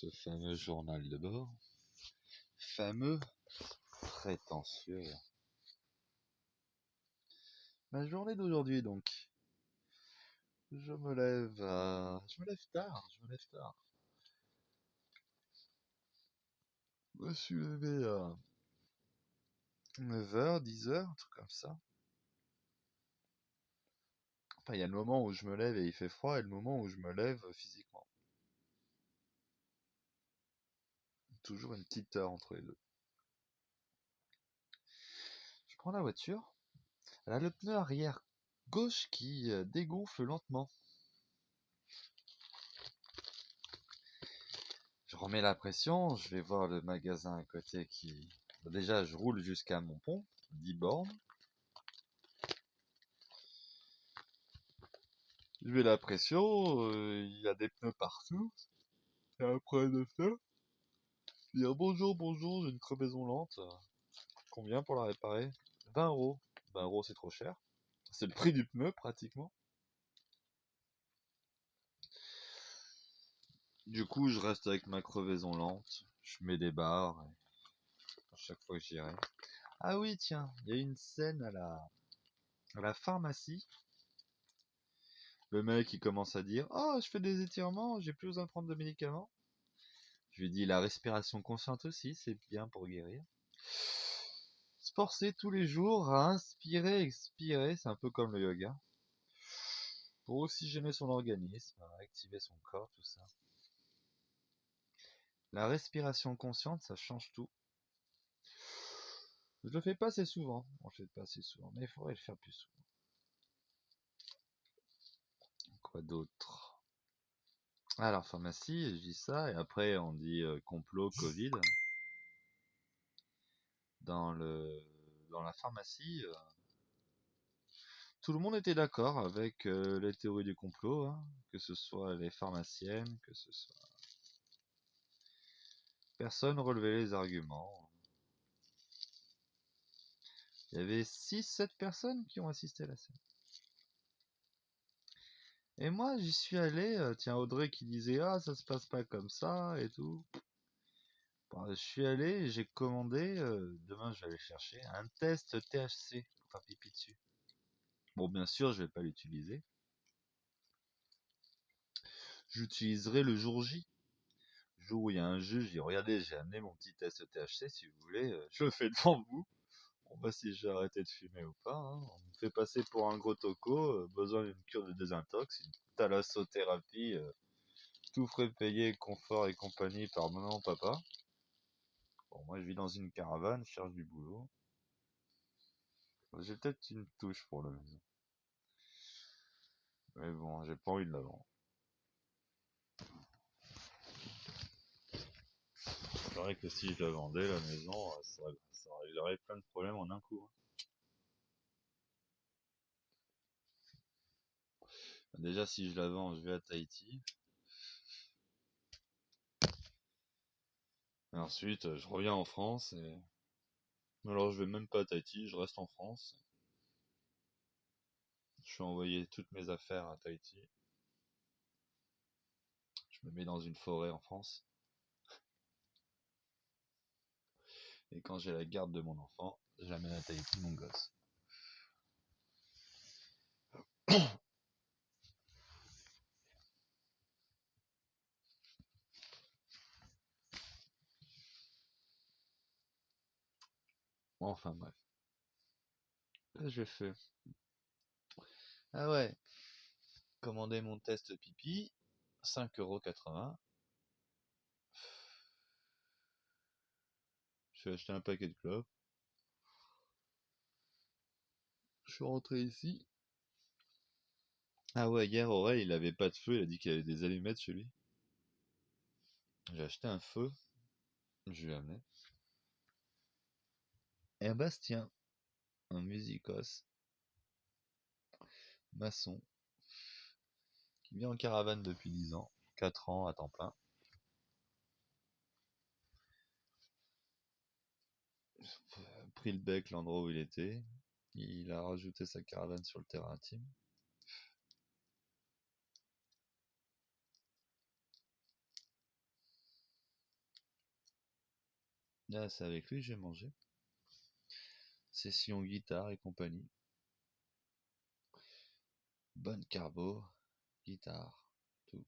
ce fameux journal de bord. Fameux, prétentieux. Ma journée d'aujourd'hui donc. Je me lève tard. Je me suis levé à 9h, 10h, un truc comme ça. Enfin, il y a le moment où je me lève et il fait froid et le moment où je me lève physiquement. Toujours une petite heure entre les deux. Je prends la voiture. Elle a le pneu arrière gauche qui dégonfle lentement. Je remets la pression, je vais voir le magasin à côté qui... Déjà, je roule jusqu'à mon pont, 10 bornes. Je mets la pression, il y a des pneus partout. Et après de ça, dire bonjour, j'ai une crevaison lente. Combien pour la réparer? 20 €. 20 € c'est trop cher. C'est le prix du pneu pratiquement. Du coup, je reste avec ma crevaison lente. Je mets des barres à chaque fois que j'irai. Ah oui, tiens, il y a une scène à la pharmacie. Le mec, il commence à dire: «Oh, je fais des étirements, j'ai plus besoin de prendre de médicaments.» Je lui dis: «La respiration consciente aussi, c'est bien pour guérir.» Se forcer tous les jours à inspirer, expirer, c'est un peu comme le yoga. Pour oxygéner son organisme, activer son corps, tout ça. La respiration consciente, ça change tout. Je le fais pas assez souvent. Mais il faudrait le faire plus souvent. Quoi d'autre? Alors, pharmacie, je dis ça, et après on dit complot Covid. Dans la pharmacie, tout le monde était d'accord avec les théories du complot, hein, que ce soit les pharmaciennes, que ce soit... Personne relevait les arguments. Il y avait 6-7 personnes qui ont assisté à la scène. Et moi, j'y suis allé, tiens, Audrey qui disait: «Ah, ça se passe pas comme ça, et tout.» Bon, je suis allé et j'ai commandé, demain je vais aller chercher, un test THC pour faire pipi dessus. Bon, bien sûr, je vais pas l'utiliser. J'utiliserai le jour J. Le jour où il y a un juge, je dis: «Regardez, j'ai amené mon petit test THC, si vous voulez, je le fais devant vous. On voit si j'ai arrêté de fumer ou pas, hein. On me fait passer pour un gros toco, besoin d'une cure de désintox, une thalassothérapie, tout frais payé, confort et compagnie par maman, papa.» Bon, moi je vis dans une caravane, je cherche du boulot. J'ai peut-être une touche pour la maison. Mais bon, j'ai pas envie de la vendre. C'est vrai que si je la vendais, la maison, ça réglerait plein de problèmes en un coup, hein. Déjà, si je la vends, je vais à Tahiti. Et ensuite, je reviens en France et... Alors, je vais même pas à Tahiti, je reste en France. Je fais envoyer toutes mes affaires à Tahiti. Je me mets dans une forêt en France. Et quand j'ai la garde de mon enfant, j'amène à Tahiti mon gosse. Enfin bref. Là, j'ai fait: «Ah ouais, commander mon test pipi, 5,80 €. J'ai acheté un paquet de clopes. Je suis rentré ici. Ah ouais, hier, Aurel, il avait pas de feu, il a dit qu'il avait des allumettes chez lui. J'ai acheté un feu, je lui ai amené. Et un Bastien, un musicos, maçon, qui vit en caravane depuis 10 ans, 4 ans à temps plein. Pris le bec l'endroit où il était, il a rajouté sa caravane sur le terrain intime. Là, c'est avec lui que j'ai mangé. Session guitare et compagnie. Bonne carbo, guitare, tout.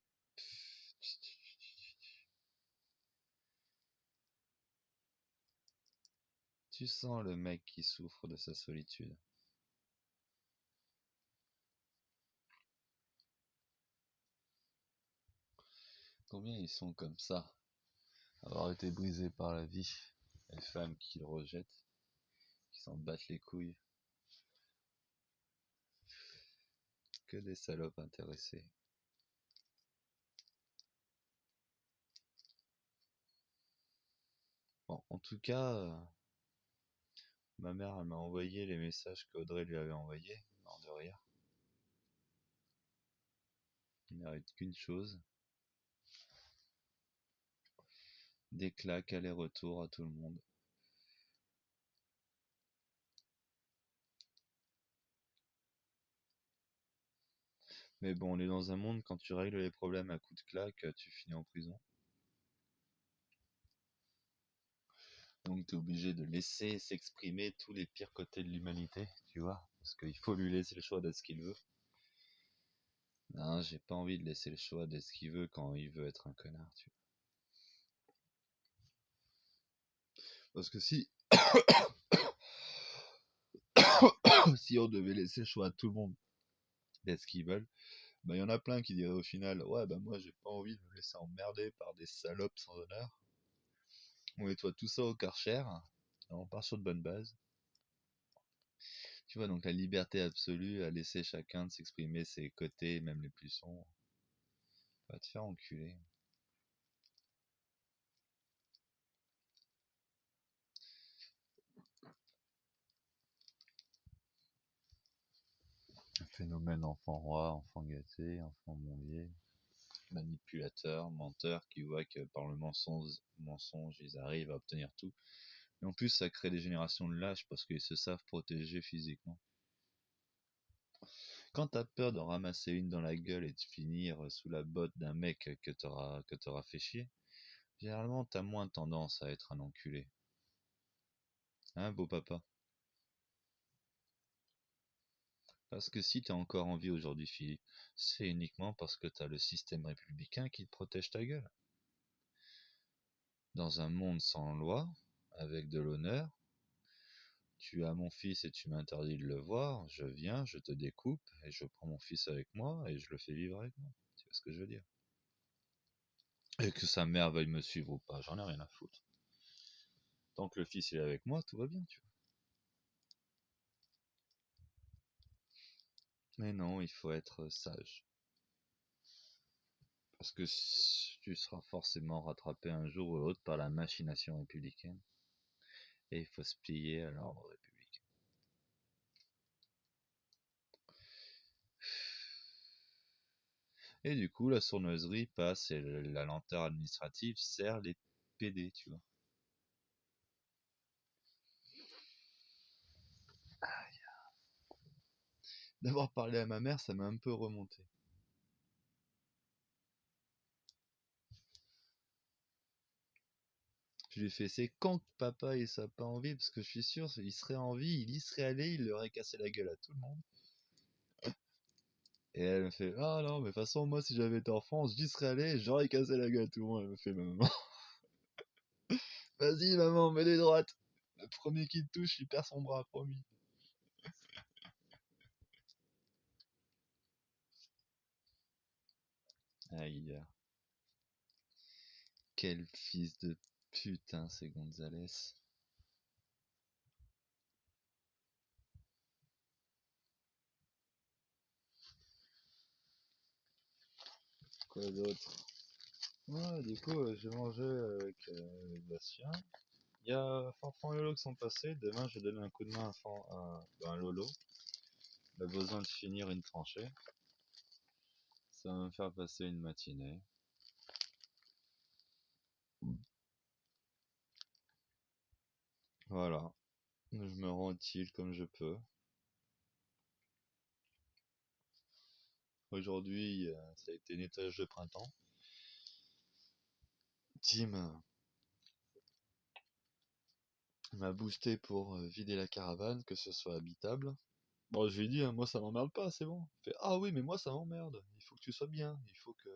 Tu sens le mec qui souffre de sa solitude. Combien ils sont comme ça, avoir été brisés par la vie, les femmes qui le rejettent, qui s'en battent les couilles, que des salopes intéressées. Bon, en tout cas, ma mère elle m'a envoyé les messages qu'Audrey lui avait envoyés, mort de rire. Il mérite qu'une chose, des claques aller-retour à tout le monde. Mais bon, on est dans un monde, quand tu règles les problèmes à coups de claque, tu finis en prison. Donc t'es obligé de laisser s'exprimer tous les pires côtés de l'humanité, tu vois, parce qu'il faut lui laisser le choix d'être ce qu'il veut. Non, j'ai pas envie de laisser le choix d'être ce qu'il veut quand il veut être un connard, tu vois. Parce que si, si on devait laisser le choix à tout le monde d'être ce qu'ils veulent, bah y en a plein qui diraient au final, ouais bah moi j'ai pas envie de me laisser emmerder par des salopes sans honneur. On nettoie tout ça au Karcher, on part sur de bonnes bases. Tu vois, donc la liberté absolue à laisser chacun de s'exprimer ses côtés, même les plus sombres. Va te faire enculer. Phénomène enfant roi, enfant gâté, enfant mouillé, manipulateur, menteur, qui voit que par le mensonge, ils arrivent à obtenir tout. Et en plus, ça crée des générations de lâches parce qu'ils se savent protéger physiquement. Quand t'as peur de ramasser une dans la gueule et de finir sous la botte d'un mec que t'auras fait chier, généralement t'as moins tendance à être un enculé. Hein, beau papa? Parce que si t'es encore en vie aujourd'hui, Philippe, c'est uniquement parce que t'as le système républicain qui te protège ta gueule. Dans un monde sans loi, avec de l'honneur, tu as mon fils et tu m'interdis de le voir, je viens, je te découpe et je prends mon fils avec moi et je le fais vivre avec moi. Tu vois ce que je veux dire? Et que sa mère veuille me suivre ou pas, j'en ai rien à foutre. Tant que le fils est avec moi, tout va bien, tu vois. Mais non, il faut être sage. Parce que tu seras forcément rattrapé un jour ou l'autre par la machination républicaine. Et il faut se plier à l'ordre républicain. Et du coup, la sournoiserie passe et la lenteur administrative sert les PD, tu vois. D'avoir parlé à ma mère, ça m'a un peu remonté. Je lui ai fait, c'est quand que papa il serait pas en vie, parce que je suis sûr, il serait en vie, il y serait allé, il aurait cassé la gueule à tout le monde. Et elle me fait, ah non, mais de toute façon, moi, si j'avais été en France, j'y serais allé, j'aurais cassé la gueule à tout le monde. Elle me fait, maman, vas-y, maman, mets les droites. Le premier qui te touche, il perd son bras, promis. Aïe, quel fils de putain, c'est Gonzalez. Quoi d'autre? Ouais, du coup, j'ai mangé avec Bastien. Il y a Fanfan et Lolo qui sont passés. Demain, je vais donner un coup de main à Lolo. Il a besoin de finir une tranchée. Ça va me faire passer une matinée. Voilà. Je me rends utile comme je peux. Aujourd'hui, ça a été nettoyage de printemps. Tim, Il m'a boosté pour vider la caravane, que ce soit habitable. Bon, je lui ai dit, hein, moi ça m'emmerde pas, c'est bon. Il fait, ah oui, mais moi ça m'emmerde. Il faut que tu sois bien, il faut que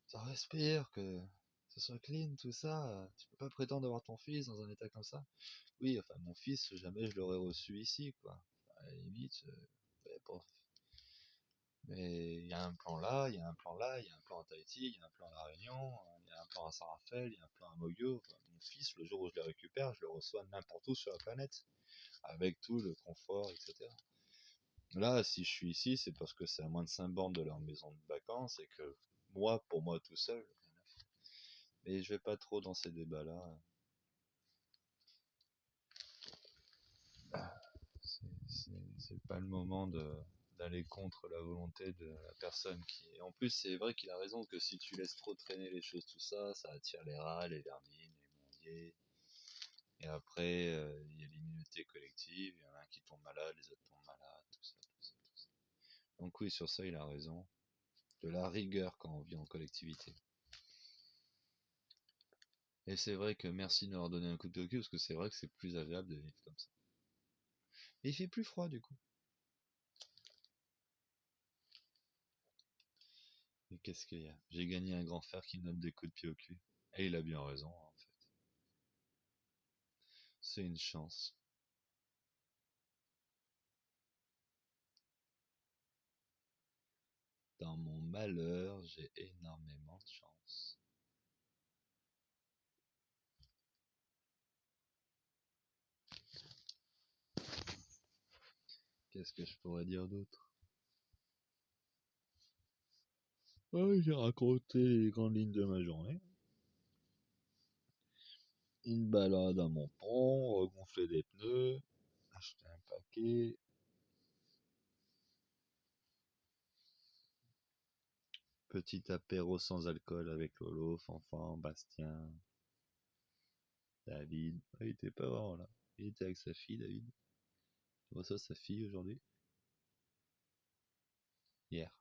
ça respire, que ce soit clean, tout ça. Tu peux pas prétendre avoir ton fils dans un état comme ça. Oui, enfin, mon fils, jamais je l'aurais reçu ici, quoi. Enfin, à la limite, bon. Mais il y a un plan là, il y a un plan là, il y a un plan à Tahiti, il y a un plan à La Réunion, il y a un plan à Saint-Raphaël, il y a un plan à Moyo. Enfin, mon fils, le jour où je le récupère, je le reçois n'importe où sur la planète, avec tout le confort, etc. Là, si je suis ici, c'est parce que c'est à moins de 5 bornes de leur maison de vacances et que moi, pour moi tout seul, mais je vais pas trop dans ces débats-là. C'est pas le moment d'aller contre la volonté de la personne qui. En plus, c'est vrai qu'il a raison que si tu laisses trop traîner les choses, tout ça, ça attire les rats, les vermines, les mondiers. Et après, il y a l'immunité collective, il y en a un qui tombe malade, les autres tombent malades, tout ça, tout ça, tout ça. Donc oui, sur ça, il a raison. De la rigueur quand on vit en collectivité. Et c'est vrai que merci de leur donner un coup de pied au cul, parce que c'est vrai que c'est plus agréable de vivre comme ça. Et il fait plus froid du coup. Et qu'est-ce qu'il y a? J'ai gagné un grand frère qui me donne des coups de pied au cul. Et il a bien raison, en fait. C'est une chance. Dans mon malheur, j'ai énormément de chance. Qu'est-ce que je pourrais dire d'autre? Ouais, j'ai raconté les grandes lignes de ma journée. Une balade à mon pont, regonfler des pneus, acheter un paquet, petit apéro sans alcool avec Lolo, Fanfan, Bastien, David. Ah, il était pas vraiment là. Il était avec sa fille, David. Tu vois ça, sa fille aujourd'hui? Hier.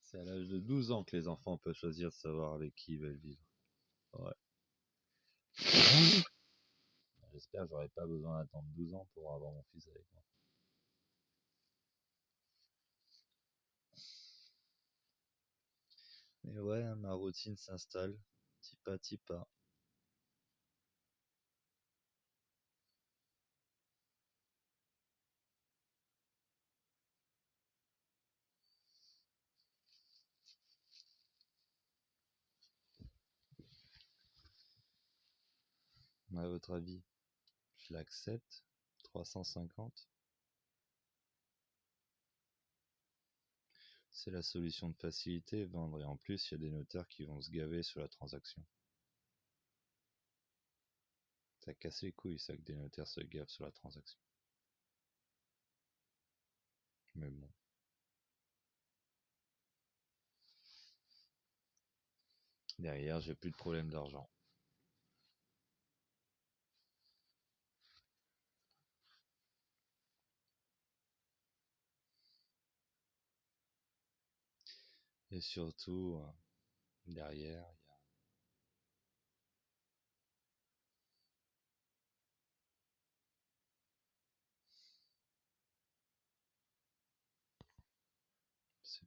C'est à l'âge de 12 ans que les enfants peuvent choisir de savoir avec qui ils veulent vivre. Ouais. J'espère que j'aurai pas besoin d'attendre 12 ans pour avoir mon fils avec moi. Mais ouais, hein, ma routine s'installe, petit pas, petit pas. À votre avis, je l'accepte? 350? C'est la solution de facilité, vendre, et en plus, il y a des notaires qui vont se gaver sur la transaction. Ça casse les couilles, ça, que des notaires se gavent sur la transaction. Mais bon. Derrière, j'ai plus de problème d'argent. Et surtout, derrière, c'est